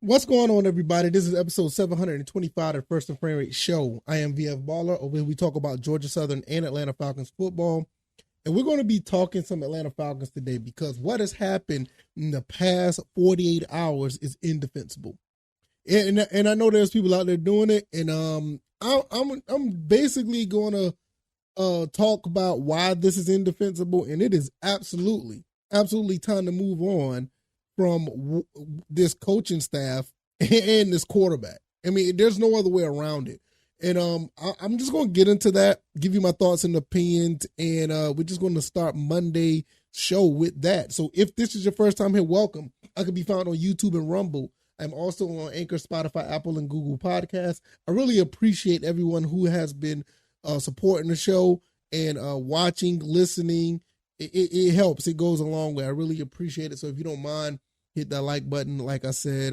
What's going on, everybody? This is episode 725 of the First and Frame Rate Show. I am VF Baller, over here we talk about Georgia Southern and Atlanta Falcons football. And we're going to be talking some Atlanta Falcons today because what has happened in the past 48 hours is indefensible. And I know there's people out there doing it, and I'm basically going to talk about why this is indefensible, and it is absolutely time to move on from this coaching staff and this quarterback. I mean, there's no other way around it. And I'm just going to get into that, give you my thoughts and opinions, and we're just going to start Monday show with that. So if this is your first time here, welcome. I can be found on YouTube and Rumble. I'm also on Anchor, Spotify, Apple, and Google Podcasts. I really appreciate everyone who has been supporting the show and watching, listening. It helps. It goes a long way. I really appreciate it. So if you don't mind, hit that like button. Like I said,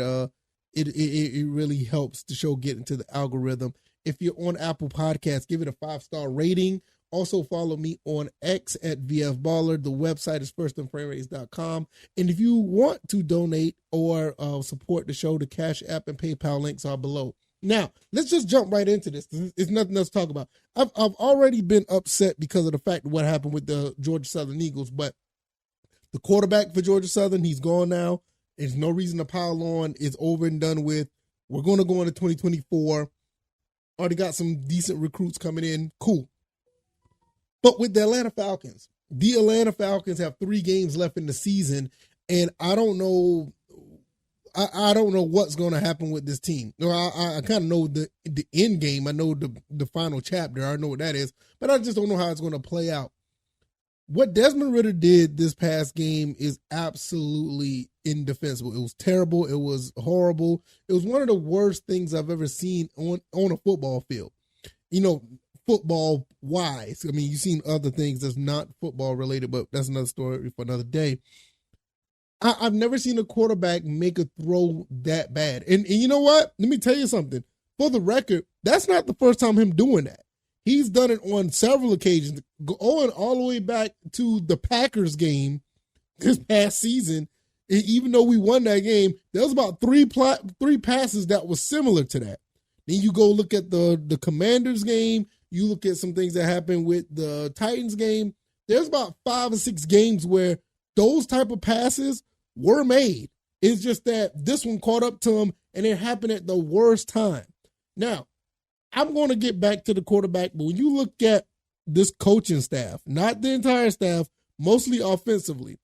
it really helps the show get into the algorithm. If you're on Apple Podcasts, give it a 5-star rating. Also follow me on X at VF Baller. The website is firstandframerates.com. And if you want to donate or support the show, the CashApp and PayPal links are below. Now, let's just jump right into this. It's nothing else to talk about. I've already been upset because of the fact of what happened with the Georgia Southern Eagles, but the quarterback for Georgia Southern, he's gone now. There's no reason to pile on. It's over and done with. We're going to go into 2024. Already got some decent recruits coming in. Cool. But with the Atlanta Falcons have 3 games left in the season, and I don't know what's going to happen with this team. I kind of know the end game. I know the final chapter. I know what that is, but I just don't know how it's going to play out. What Desmond Ridder did this past game is absolutely indefensible. It was terrible. It was horrible. It was one of the worst things I've ever seen on a football field. You know, football wise. I mean, you've seen other things that's not football related, but that's another story for another day. I've never seen a quarterback make a throw that bad. And you know what? Let me tell you something. For the record, that's not the first time him doing that. He's done it on several occasions, going all the way back to the Packers game this past season. And even though we won that game, there was about three passes that was similar to that. Then you go look at the Commanders game. You look at some things that happened with the Titans game. There's about 5 or 6 games where those type of passes were made. It's just that this one caught up to him, and it happened at the worst time. Now, I'm going to get back to the quarterback, but when you look at this coaching staff, not the entire staff, mostly offensively,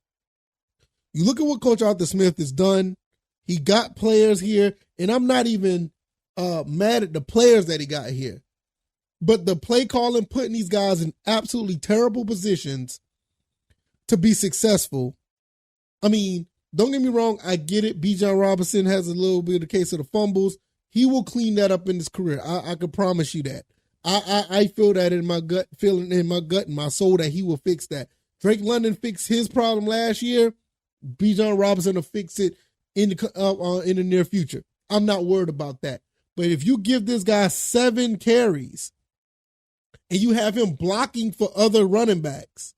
you look at what Coach Arthur Smith has done. He got players here, and I'm not even mad at the players that he got here. But the play calling, putting these guys in absolutely terrible positions to be successful. I mean, don't get me wrong, I get it. Bijan Robinson has a little bit of the case of the fumbles. He will clean that up in his career. I can promise you that. I feel that in my gut, feeling in my gut and my soul that he will fix that. Drake London fixed his problem last year. Bijan Robinson will fix it in the near future. I'm not worried about that. But if you give this guy 7 carries and you have him blocking for other running backs,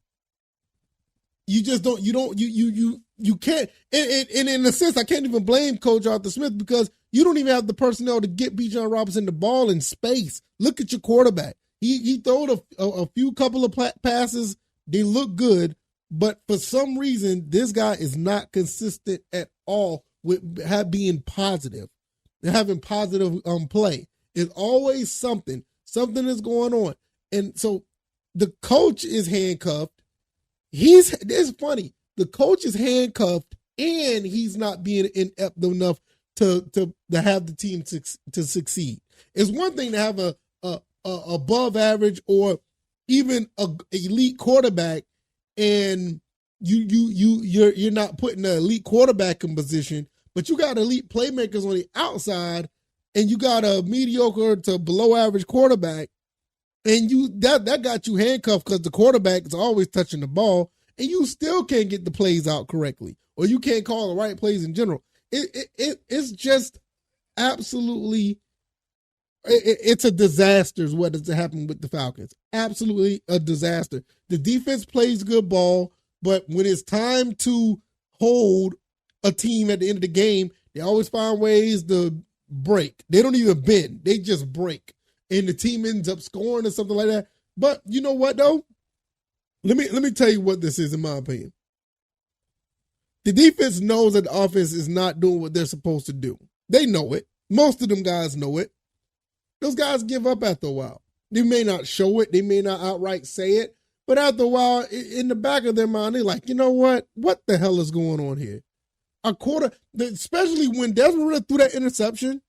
you just don't. You can't. And in a sense, I can't even blame Coach Arthur Smith because you don't even have the personnel to get Bijan Robinson the ball in space. Look at your quarterback. He throwed a few couple of passes. They look good, but for some reason, this guy is not consistent at all with being positive. They're having positive play. It's always something. Something is going on. And so the coach is handcuffed. It's funny. The coach is handcuffed and he's not being inept enough to have the team to succeed. It's one thing to have a above average or even a elite quarterback, and you're not putting an elite quarterback in position, but you got elite playmakers on the outside, and you got a mediocre to below average quarterback, and that got you handcuffed because the quarterback is always touching the ball, and you still can't get the plays out correctly, or you can't call the right plays in general. It's just absolutely, it's a disaster is what has happened with the Falcons. Absolutely a disaster. The defense plays good ball, but when it's time to hold a team at the end of the game, They always find ways to break. They don't even bend. They just break. And the team ends up scoring or something like that. But you know what, though? Let me tell you what this is, in my opinion. The defense knows that the offense is not doing what they're supposed to do. They know it. Most of them guys know it. Those guys give up after a while. They may not show it. They may not outright say it. But after a while, in the back of their mind, they're like, you know what? What the hell is going on here? A quarter, especially when Desmond Ridder threw that interception.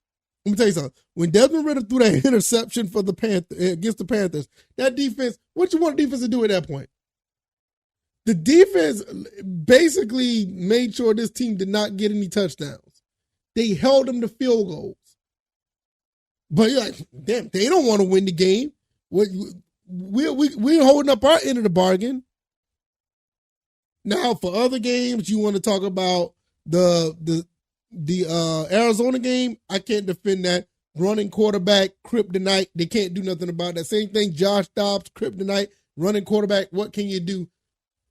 Let me tell you something. When Desmond Ridder threw that interception for the against the Panthers, that defense, what you want the defense to do at that point? The defense basically made sure this team did not get any touchdowns. They held them to field goals. But you're like, damn, they don't want to win the game. We're holding up our end of the bargain. Now, for other games, you want to talk about the Arizona game. I can't defend that. Running quarterback, kryptonite. They can't do nothing about that. Same thing, Josh Dobbs, kryptonite. Running quarterback, what can you do?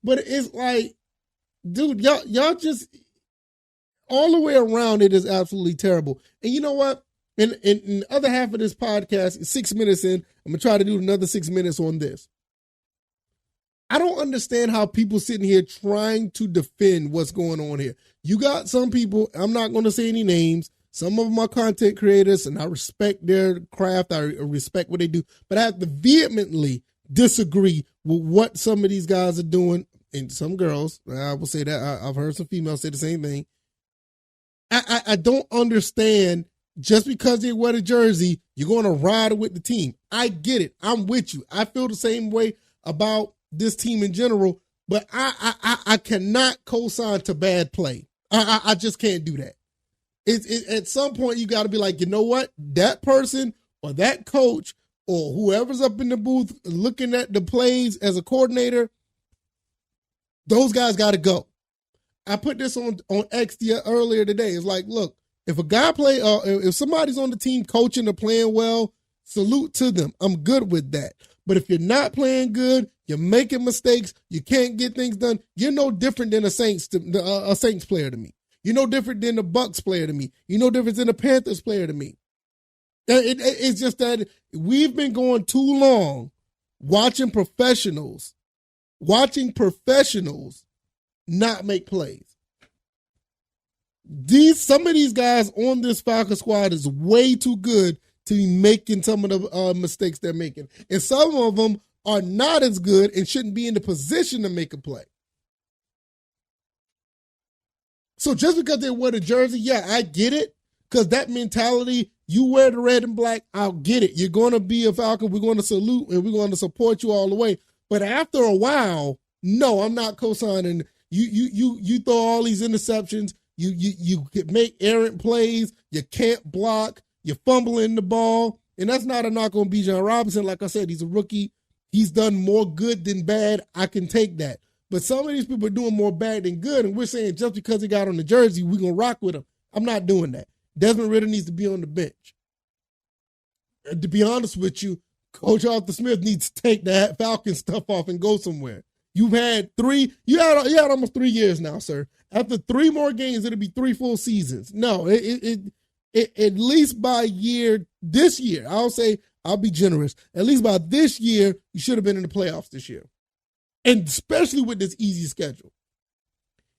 But it's like, dude, y'all just, all the way around, it is absolutely terrible. And you know what? In the other half of this podcast, 6 minutes in, I'm going to try to do another 6 minutes on this. I don't understand how people sitting here trying to defend what's going on here. You got some people, I'm not going to say any names, some of them are content creators, and I respect their craft, I respect what they do, but I have to vehemently disagree with what some of these guys are doing, and some girls, I will say that, I've heard some females say the same thing. I don't understand. Just because they wear the jersey, you're going to ride with the team. I get it. I'm with you. I feel the same way about this team in general, but I cannot co-sign to bad play. I just can't do that. At some point, you got to be like, you know what? That person or that coach or whoever's up in the booth looking at the plays as a coordinator, those guys got to go. I put this on X earlier today. It's like, look, if a guy if somebody's on the team coaching or playing well, salute to them. I'm good with that. But if you're not playing good, you're making mistakes, you can't get things done, you're no different than a Saints player to me. You're no different than a Bucks player to me. You're no different than a Panthers player to me. It's just that we've been going too long watching professionals not make plays. Some of these guys on this Falcon squad is way too good to be making some of the mistakes they're making. And some of them are not as good and shouldn't be in the position to make a play. So just because they wear the jersey, yeah, I get it. Because that mentality, you wear the red and black, I'll get it. You're going to be a Falcon. We're going to salute and we're going to support you all the way. But after a while, no, I'm not co-signing. You throw all these interceptions. You make errant plays. You can't block. You're fumbling the ball. And that's not a knock on Bijan Robinson. Like I said, he's a rookie. He's done more good than bad. I can take that. But some of these people are doing more bad than good. And we're saying just because he got on the jersey, we're going to rock with him. I'm not doing that. Desmond Ridder needs to be on the bench. And to be honest with you, Coach Arthur Smith needs to take that Falcon stuff off and go somewhere. You had almost 3 years now, sir. After 3 more games, it'll be 3 full seasons. No, at least by this year, I'll be generous. At least by this year, you should have been in the playoffs this year. And especially with this easy schedule.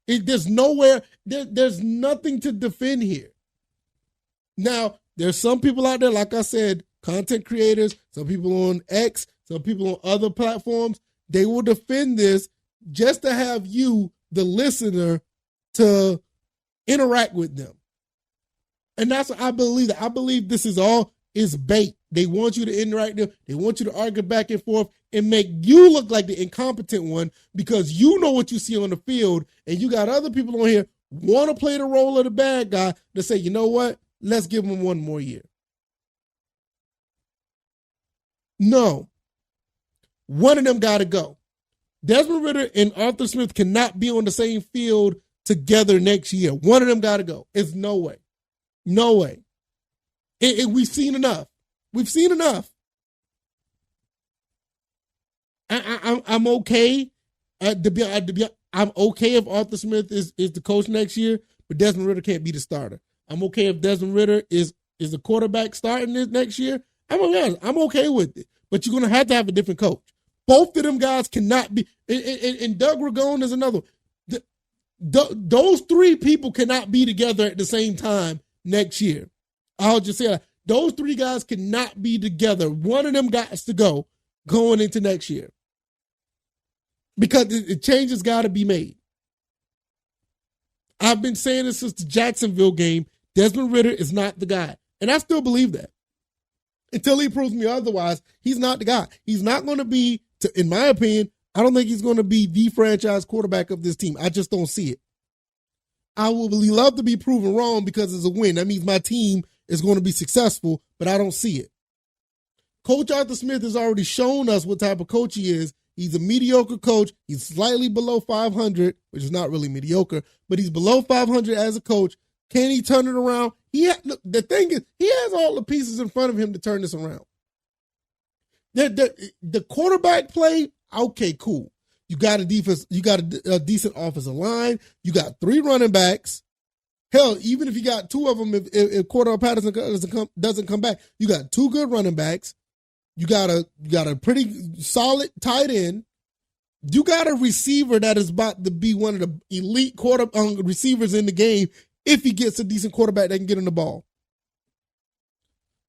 There's nothing to defend here. Now, there's some people out there, like I said, content creators, some people on X, some people on other platforms, they will defend this just to have you, the listener, to interact with them. And that's what I believe. I believe this is bait. They want you to interact with them. They want you to argue back and forth and make you look like the incompetent one because you know what you see on the field and you got other people on here want to play the role of the bad guy to say, you know what? Let's give him 1 more year. No. One of them got to go. Desmond Ridder and Arthur Smith cannot be on the same field together next year. One of them got to go. It's no way. No way. We've seen enough. We've seen enough. I'm okay. I'm okay if Arthur Smith is the coach next year, but Desmond Ridder can't be the starter. I'm okay if Desmond Ridder is the quarterback starting this next year. I'm okay with it. But you're going to have a different coach. Both of them guys cannot be. And Doug Ragone is another. Those three people cannot be together at the same time next year. I'll just say that. Those three guys cannot be together. One of them got to go going into next year. Because the change has got to be made. I've been saying this since the Jacksonville game. Desmond Ridder is not the guy. And I still believe that. Until he proves me otherwise, he's not the guy. He's not going to be, in my opinion, I don't think he's going to be the franchise quarterback of this team. I just don't see it. I would really love to be proven wrong because it's a win. That means my team is going to be successful, but I don't see it. Coach Arthur Smith has already shown us what type of coach he is. He's a mediocre coach. He's slightly below 500, which is not really mediocre, but he's below 500 as a coach. Can he turn it around? Look, the thing is, he has all the pieces in front of him to turn this around. The quarterback play, okay, cool. You got a defense. You got a decent offensive line. You got 3 running backs. Hell, even if you got 2 of them, if Cordell Patterson doesn't come back, you got 2 good running backs. You got a pretty solid tight end. You got a receiver that is about to be one of the elite receivers in the game if he gets a decent quarterback that can get him the ball.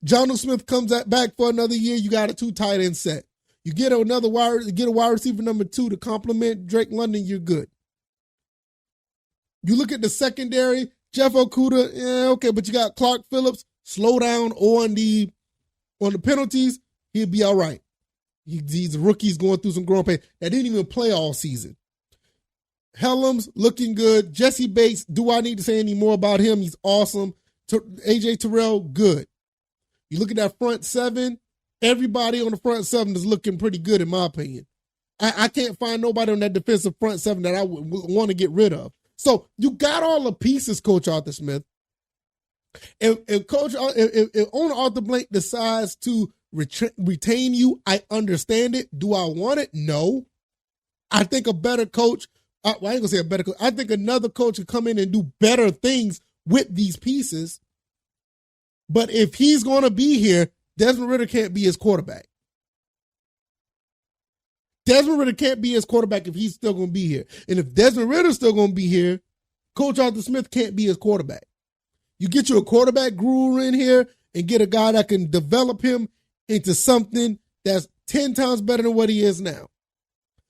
Jonnu Smith comes back for another year. You got a 2 tight end set. You get a wide receiver number 2 to complement Drake London. You're good. You look at the secondary. Jeff Okudah, okay, but you got Clark Phillips. Slow down on the penalties. He'll be all right. These rookies going through some growing pains. That didn't even play all season. Helms looking good. Jesse Bates, do I need to say any more about him? He's awesome. AJ Terrell, good. You look at that front 7, everybody on the front 7 is looking pretty good in my opinion. I can't find nobody on that defensive front 7 that I would want to get rid of. So you got all the pieces, Coach Arthur Smith. If owner Arthur Blank decides to retain you, I understand it. Do I want it? No. I think a better coach, I ain't gonna say a better coach. I think another coach could come in and do better things with these pieces. But if he's going to be here, Desmond Ridder can't be his quarterback. Desmond Ridder can't be his quarterback if he's still going to be here. And if Desmond Ridder's still going to be here, Coach Arthur Smith can't be his quarterback. You get you a quarterback guru in here and get a guy that can develop him into something that's 10 times better than what he is now.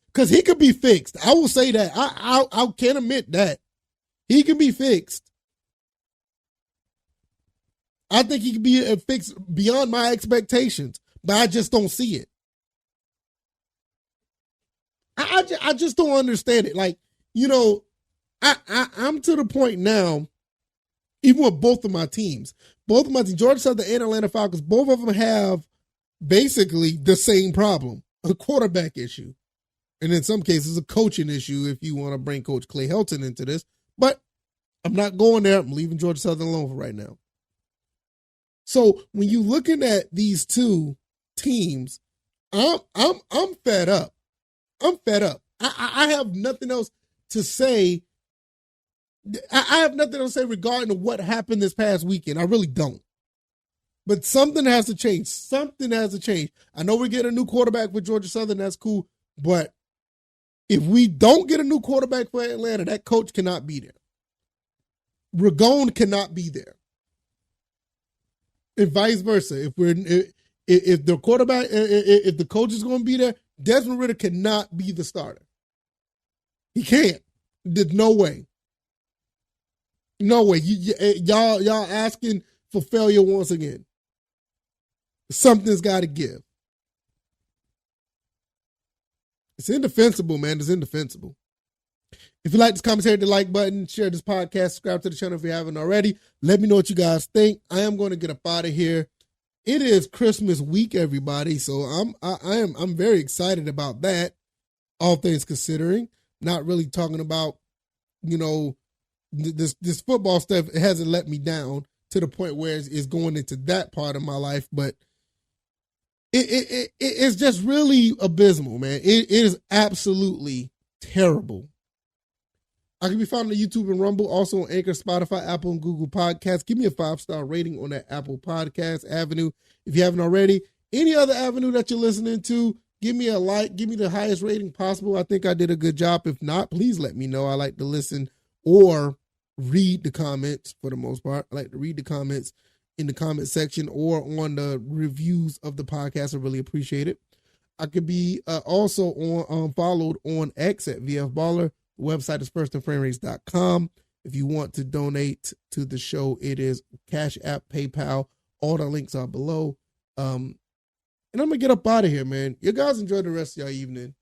Because he could be fixed. I will say that. I can admit that. He can be fixed. I think he can be fixed beyond my expectations, but I just don't see it. I just don't understand it. Like, I'm to the point now, even with both of my teams, Georgia Southern and Atlanta Falcons, both of them have basically the same problem, a quarterback issue. And in some cases, a coaching issue if you want to bring Coach Clay Helton into this. But I'm not going there. I'm leaving Georgia Southern alone for right now. So when you're looking at these two teams, I'm fed up. I'm fed up. I have nothing else to say. I have nothing else to say regarding what happened this past weekend. I really don't. But something has to change. Something has to change. I know we get a new quarterback for Georgia Southern. That's cool. But if we don't get a new quarterback for Atlanta, that coach cannot be there. Ragone cannot be there. And vice versa. If the quarterback, if the coach is going to be there, Desmond Ridder cannot be the starter. He can't. There's no way. No way. Y'all asking for failure once again. Something's got to give. It's indefensible, man. It's indefensible. If you like this commentary, hit the like button, share this podcast, subscribe to the channel if you haven't already. Let me know what you guys think. I am going to get up out of here. It is Christmas week, everybody, so I'm very excited about that. All things considering, not really talking about, this football stuff. It hasn't let me down to the point where it's going into that part of my life, but it's just really abysmal, man. It is absolutely terrible. I can be found on YouTube and Rumble, also on Anchor, Spotify, Apple, and Google Podcasts. Give me a 5-star rating on that Apple Podcast avenue if you haven't already. Any other avenue that you're listening to, give me a like, give me the highest rating possible. I think I did a good job. If not, please let me know. I like to listen or read the comments for the most part. I like to read the comments in the comment section or on the reviews of the podcast. I really appreciate it. I could be also on followed on X at VF Baller. The website is firstandframerates.com. If you want to donate to the show, it is CashApp, PayPal. All the links are below. And I'm going to get up out of here, man. You guys enjoy the rest of your evening.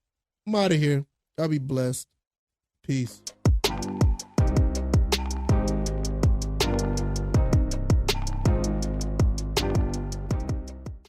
I'm out of here. Y'all be blessed. Peace.